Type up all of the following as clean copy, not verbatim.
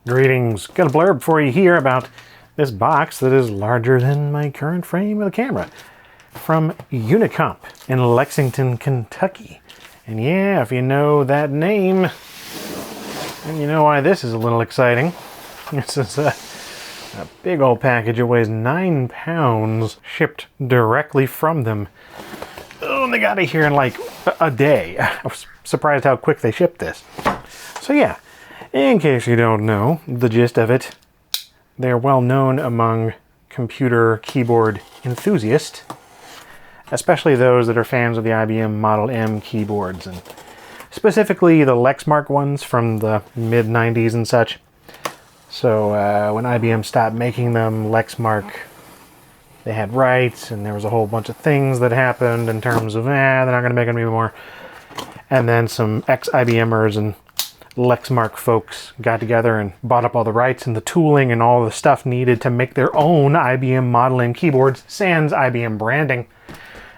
Greetings. Got a blurb for you here about this box that is larger than my current frame of the camera. From Unicomp in Lexington, Kentucky. And yeah, if you know that name, then you know why this is a little exciting. This is a big old package. It weighs 9 pounds, shipped directly from them. Oh, and they got it here in like a day. I was surprised how quick they shipped this. So yeah, in case you don't know the gist of it, they're well known among computer keyboard enthusiasts, especially those that are fans of the IBM Model M keyboards, and specifically the Lexmark ones from the mid-90s and such. So when IBM stopped making them, Lexmark, they had rights, and there was a whole bunch of things that happened in terms of, they're not going to make them anymore. And then some ex-IBMers and Lexmark folks got together and bought up all the rights and the tooling and all the stuff needed to make their own IBM Model M keyboards, sans IBM branding.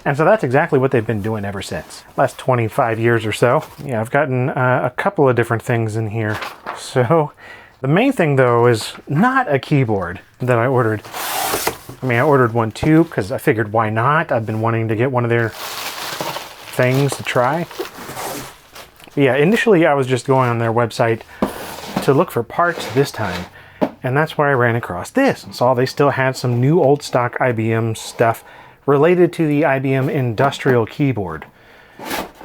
And so that's exactly what they've been doing ever since. Last 25 years or so. Yeah, I've gotten a couple of different things in here. So the main thing though is not a keyboard that I ordered. I mean, I ordered one too because I figured why not? I've been wanting to get one of their things to try. Yeah, initially I was just going on their website to look for parts this time, and that's where I ran across this and saw they still had some new old stock IBM stuff related to the IBM Industrial keyboard,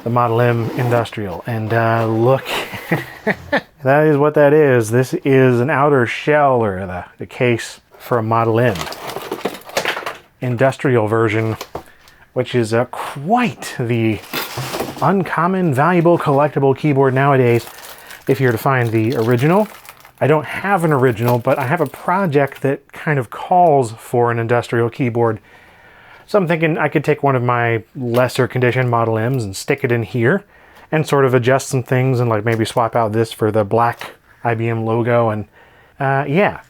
the Model M Industrial. And look, that is what that is. This is an outer shell, or the case for a Model M Industrial version, which is quite the uncommon, valuable, collectible keyboard nowadays. If you're to find the original, I don't have an original, but I have a project that kind of calls for an industrial keyboard. So I'm thinking I could take one of my lesser condition Model M's and stick it in here and sort of adjust some things and like maybe swap out this for the black IBM logo. And yeah,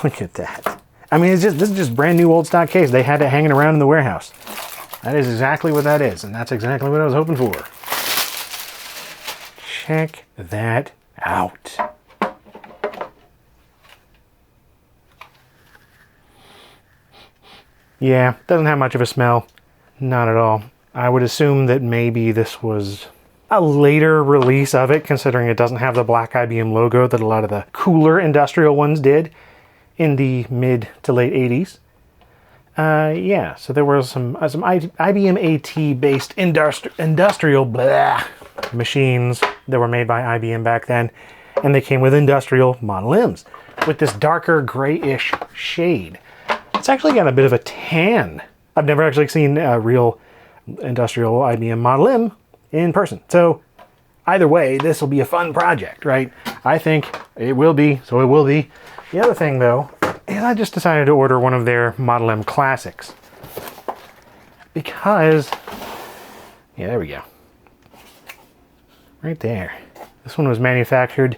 look at that. I mean, this is just brand new old stock case. They had it hanging around in the warehouse. That is exactly what that is, and that's exactly what I was hoping for. Check that out. Yeah, doesn't have much of a smell. Not at all. I would assume that maybe this was a later release of it, considering it doesn't have the black IBM logo that a lot of the cooler industrial ones did in the mid to late 80s. Yeah, so there were some IBM AT based industrial machines that were made by IBM back then, and they came with industrial Model M's with this darker grayish shade. It's actually got a bit of a tan. I've never actually seen a real industrial IBM Model M in person. So either way, this will be a fun project, right? I think it will be, so it will be. The other thing though, and I just decided to order one of their Model M Classics because, yeah, there we go. Right there. This one was manufactured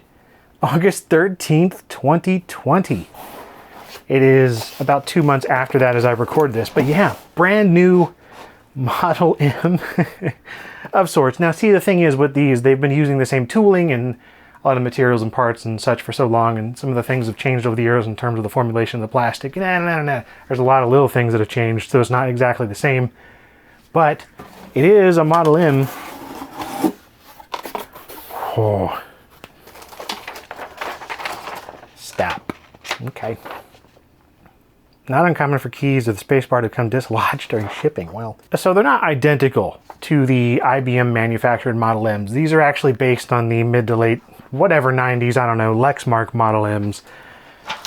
August 13th, 2020. It is about 2 months after that as I record this, but yeah, brand new Model M of sorts. Now see, the thing is with these, they've been using the same tooling and a lot of materials and parts and such for so long, and some of the things have changed over the years in terms of the formulation of the plastic. There's a lot of little things that have changed, so it's not exactly the same. But it is a Model M. Oh. Stop. Okay. Not uncommon for keys of the spacebar to become dislodged during shipping. Well, so they're not identical to the IBM manufactured Model M's. These are actually based on the mid to late whatever 90s, I don't know, Lexmark Model M's,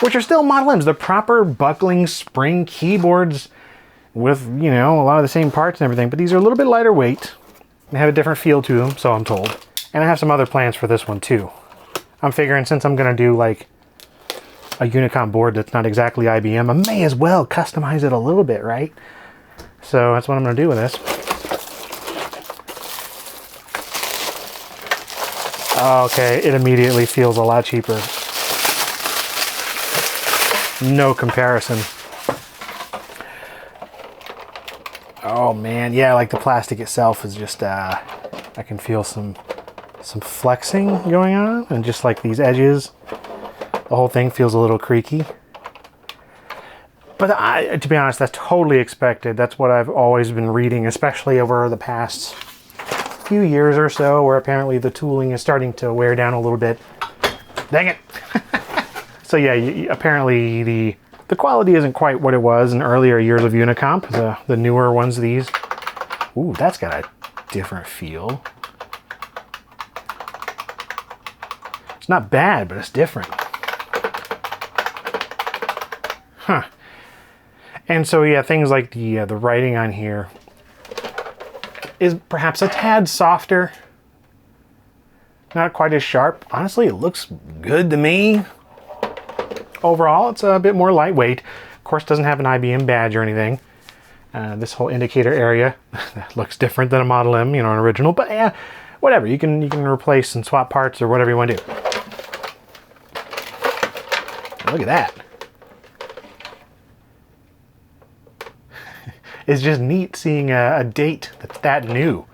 which are still Model M's. They're proper buckling spring keyboards with, you know, a lot of the same parts and everything, but these are a little bit lighter weight. They have a different feel to them, so I'm told. And I have some other plans for this one too. I'm figuring since I'm gonna do like a Unicomp board that's not exactly IBM, I may as well customize it a little bit, right? So that's what I'm gonna do with this. Okay, it immediately feels a lot cheaper. No comparison. Oh man, yeah, like the plastic itself is just, I can feel some some flexing going on, and just like these edges, the whole thing feels a little creaky. But to be honest, that's totally expected. That's what I've always been reading, especially over the past few years or so, where apparently the tooling is starting to wear down a little bit. Dang it! So yeah, apparently the quality isn't quite what it was in earlier years of Unicomp, the newer ones, these. Ooh, that's got a different feel. It's not bad, but it's different. Huh. And so yeah, things like the writing on here is perhaps a tad softer. Not quite as sharp. Honestly, it looks good to me. Overall, it's a bit more lightweight. Of course, doesn't have an IBM badge or anything. This whole indicator area that looks different than a Model M, you know, an original. But yeah, whatever. You can replace and swap parts or whatever you want to do. Look at that. It's just neat seeing a date that's that new.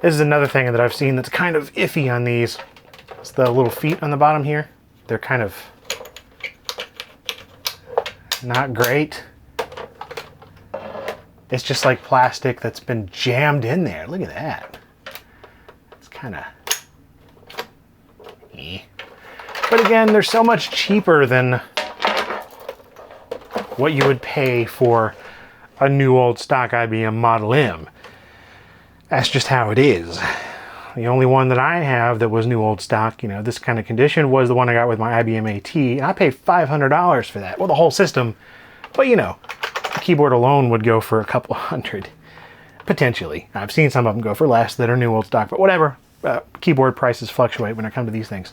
This is another thing that I've seen that's kind of iffy on these. It's the little feet on the bottom here. They're kind of not great. It's just like plastic that's been jammed in there. Look at that. It's kind of... But again, they're so much cheaper than what you would pay for a new old stock IBM Model M. That's just how it is. The only one that I have that was new old stock, you know, this kind of condition, was the one I got with my IBM AT, and I paid $500 for that. Well, the whole system, but you know, the keyboard alone would go for a couple hundred, potentially. I've seen some of them go for less that are new old stock, but whatever. Keyboard prices fluctuate when it comes to these things.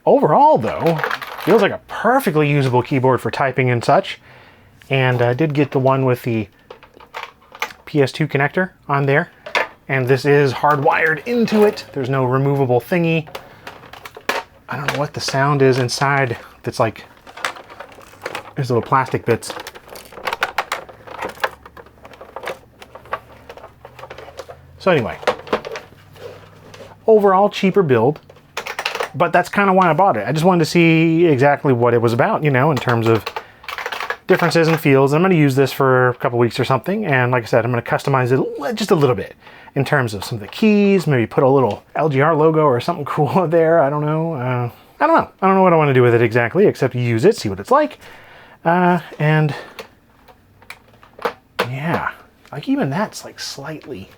Overall, though, feels like a perfectly usable keyboard for typing and such. And I did get the one with the PS2 connector on there. And this is hardwired into it. There's no removable thingy. I don't know what the sound is inside. That's like, there's little plastic bits. So anyway, overall cheaper build. But that's kind of why I bought it. I just wanted to see exactly what it was about, you know, in terms of differences and feels. I'm going to use this for a couple weeks or something, and like I said, I'm going to customize it just a little bit in terms of some of the keys, maybe put a little LGR logo or something cool there. I don't know. I don't know what I want to do with it exactly, except use it, see what it's like. And yeah, like even that's like slightly...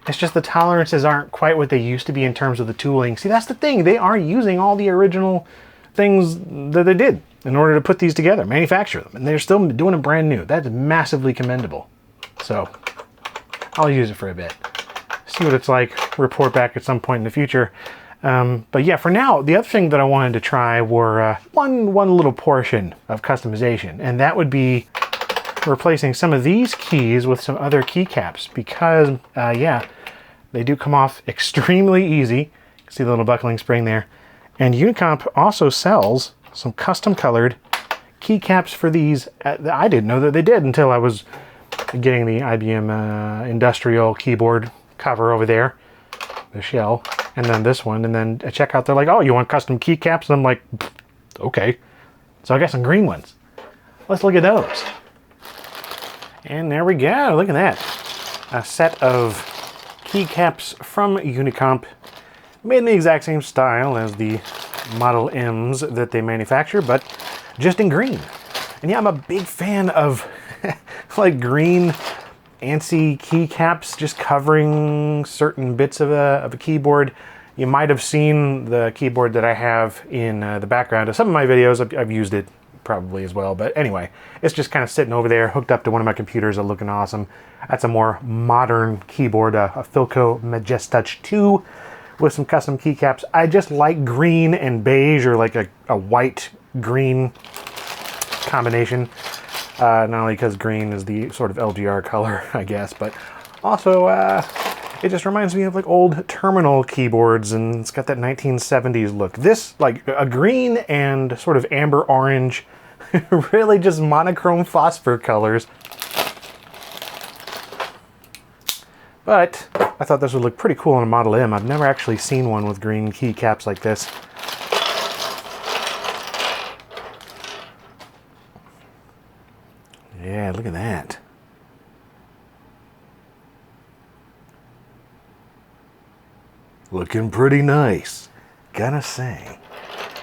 It's just the tolerances aren't quite what they used to be in terms of the tooling. See, that's the thing. They are using all the original things that they did in order to put these together, manufacture them, and they're still doing it brand new. That's massively commendable. So I'll use it for a bit, see what it's like, report back at some point in the future. But yeah, for now, the other thing that I wanted to try were one little portion of customization, and that would be replacing some of these keys with some other keycaps, because yeah, they do come off extremely easy. You can see the little buckling spring there. And Unicomp also sells some custom colored keycaps for these. I didn't know that they did until I was getting the IBM industrial keyboard cover over there, the shell, and then this one. And then at checkout, they're like, oh, you want custom keycaps? And I'm like, okay. So I got some green ones. Let's look at those. And there we go. Look at that. A set of keycaps from Unicomp, made in the exact same style as the Model M's that they manufacture, but just in green. And yeah, I'm a big fan of like green ANSI keycaps, just covering certain bits of a keyboard. You might have seen the keyboard that I have in the background of some of my videos. I've used it probably as well, but anyway, it's just kind of sitting over there, hooked up to one of my computers, looking awesome. That's a more modern keyboard, a Philco Majestouch 2 with some custom keycaps. I just like green and beige, or like a white-green combination. Not only because green is the sort of LGR color, I guess, but also it just reminds me of like old terminal keyboards, and it's got that 1970s look. This, like a green and sort of amber orange, really just monochrome phosphor colors. But I thought this would look pretty cool on a Model M. I've never actually seen one with green keycaps like this. Yeah, look at that. Looking pretty nice, gotta say.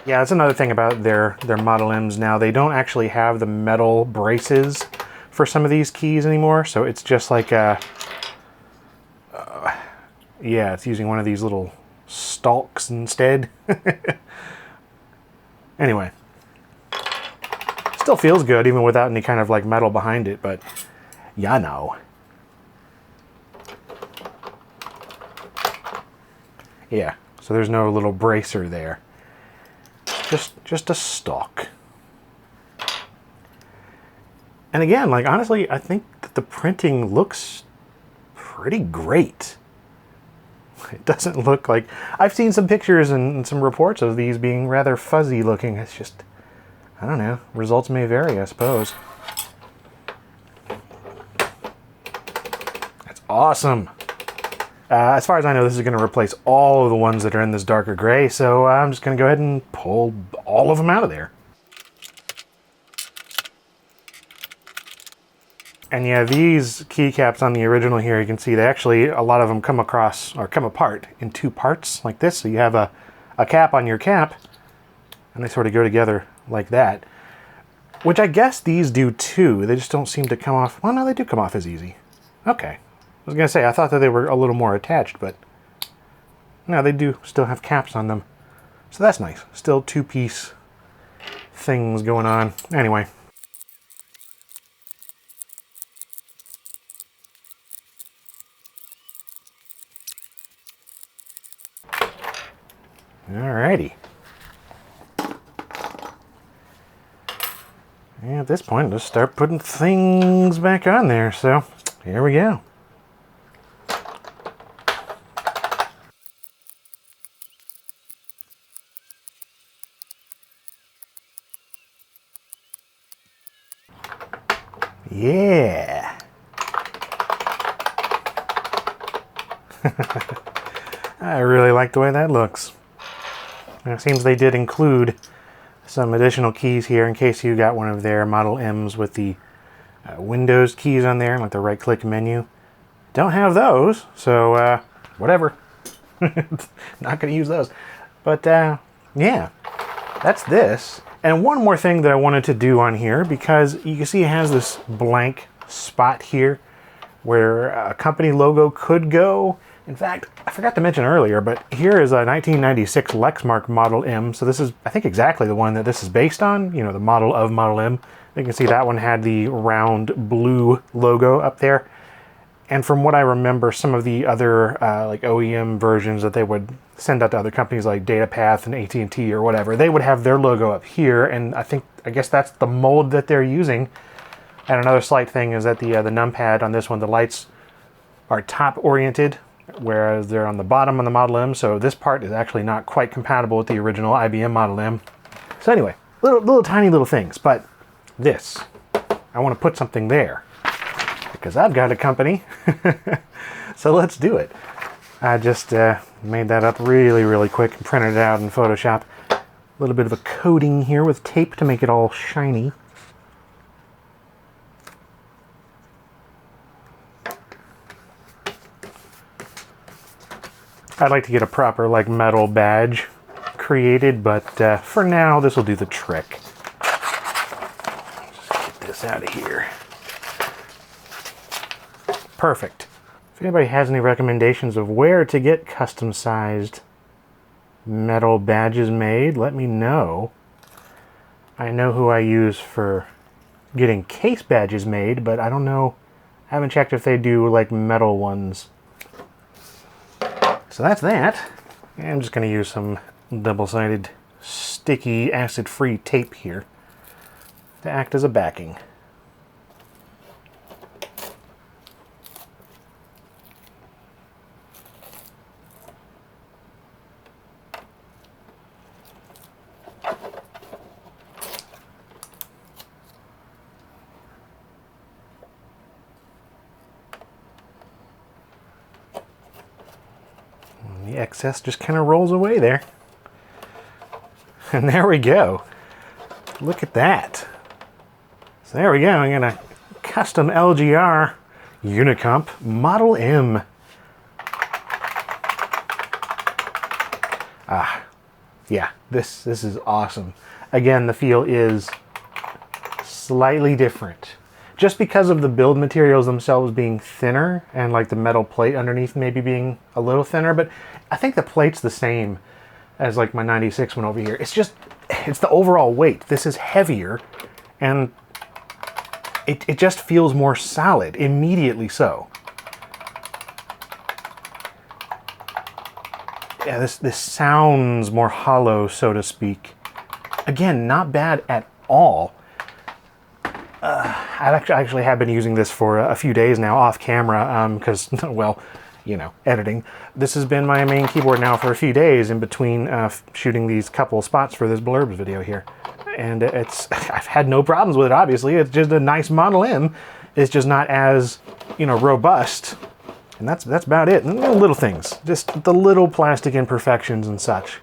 Yeah, that's another thing about their Model M's now. They don't actually have the metal braces for some of these keys anymore, so it's just like a... yeah, it's using one of these little stalks instead. Anyway. Still feels good even without any kind of like metal behind it, but yeah, no. Yeah, so there's no little bracer there. Just a stalk. And again, like honestly, I think that the printing looks pretty great. It doesn't look like... I've seen some pictures and some reports of these being rather fuzzy looking. It's just, I don't know. Results may vary, I suppose. That's awesome. As far as I know, this is going to replace all of the ones that are in this darker gray, so I'm just going to go ahead and pull all of them out of there. And yeah, these keycaps on the original here, you can see they actually, a lot of them come across, or come apart in two parts like this. So you have a cap on your cap, and they sort of go together like that. Which I guess these do too. They just don't seem to come off. Well, no, they do come off as easy. Okay. I was going to say, I thought that they were a little more attached, but no, they do still have caps on them. So that's nice. Still two-piece things going on. Anyway. Alrighty. And at this point, let's start putting things back on there. So, here we go. Yeah. I really like the way that looks. It seems they did include some additional keys here in case you got one of their Model M's with the Windows keys on there, like the right-click menu. Don't have those, so whatever. Not going to use those. But yeah, that's this. And one more thing that I wanted to do on here, because you can see it has this blank spot here where a company logo could go. In fact, I forgot to mention earlier, but here is a 1996 Lexmark Model M. So this is, I think, exactly the one that this is based on. You know, the model of Model M. You can see that one had the round blue logo up there. And from what I remember, some of the other like OEM versions that they would send out to other companies like DataPath and AT&T or whatever, they would have their logo up here. And I guess that's the mold that they're using. And another slight thing is that the numpad on this one, the lights are top oriented, whereas they're on the bottom on the Model M, so this part is actually not quite compatible with the original IBM Model M. So anyway, little tiny little things, but this, I want to put something there, because I've got a company, so let's do it. I just made that up really quick and printed it out in Photoshop. A little bit of a coating here with tape to make it all shiny. I'd like to get a proper like metal badge created, but for now this will do the trick. Just get this out of here. Perfect. If anybody has any recommendations of where to get custom sized metal badges made, let me know. I know who I use for getting case badges made, but I don't know. I haven't checked if they do like metal ones. So that's that. And I'm just going to use some double-sided sticky acid-free tape here to act as a backing. the excess just kind of rolls away there. And there we go. Look at that. So there we go. I'm gonna custom LGR Unicomp Model M. Yeah, this is awesome. Again, the feel is slightly different. Just because of the build materials themselves being thinner and like the metal plate underneath maybe being a little thinner, but I think the plate's the same as like my 96 one over here. It's the overall weight. This is heavier and it just feels more solid, immediately so. Yeah, this sounds more hollow, so to speak. Again, not bad at all. I actually have been using this for a few days now off camera because, well, you know, editing. This has been my main keyboard now for a few days in between shooting these couple spots for this blurbs video here. And I've had no problems with it, obviously. It's just a nice Model M. It's just not as, you know, robust. And that's about it. And little things, just the little plastic imperfections and such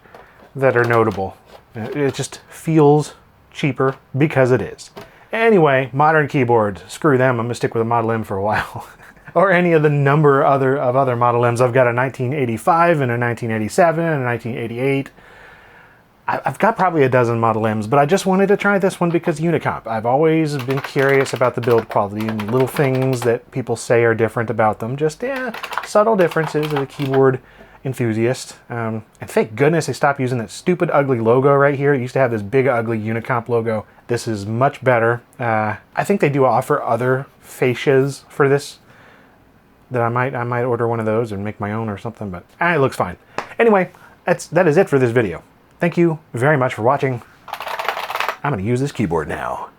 that are notable. It just feels cheaper because it is. Anyway, modern keyboard, screw them. I'm gonna stick with a Model M for a while. Or any of the number of other Model M's. I've got a 1985 and a 1987 and a 1988. I've got probably a dozen Model M's, but I just wanted to try this one because Unicomp. I've always been curious about the build quality and little things that people say are different about them. Just, yeah, subtle differences as a keyboard enthusiast. And thank goodness they stopped using that stupid, ugly logo right here. It used to have this big, ugly Unicomp logo. This is much better. I think they do offer other fascias for this that I might order one of those and make my own or something, but it looks fine. Anyway, that is it for this video. Thank you very much for watching. I'm going to use this keyboard now.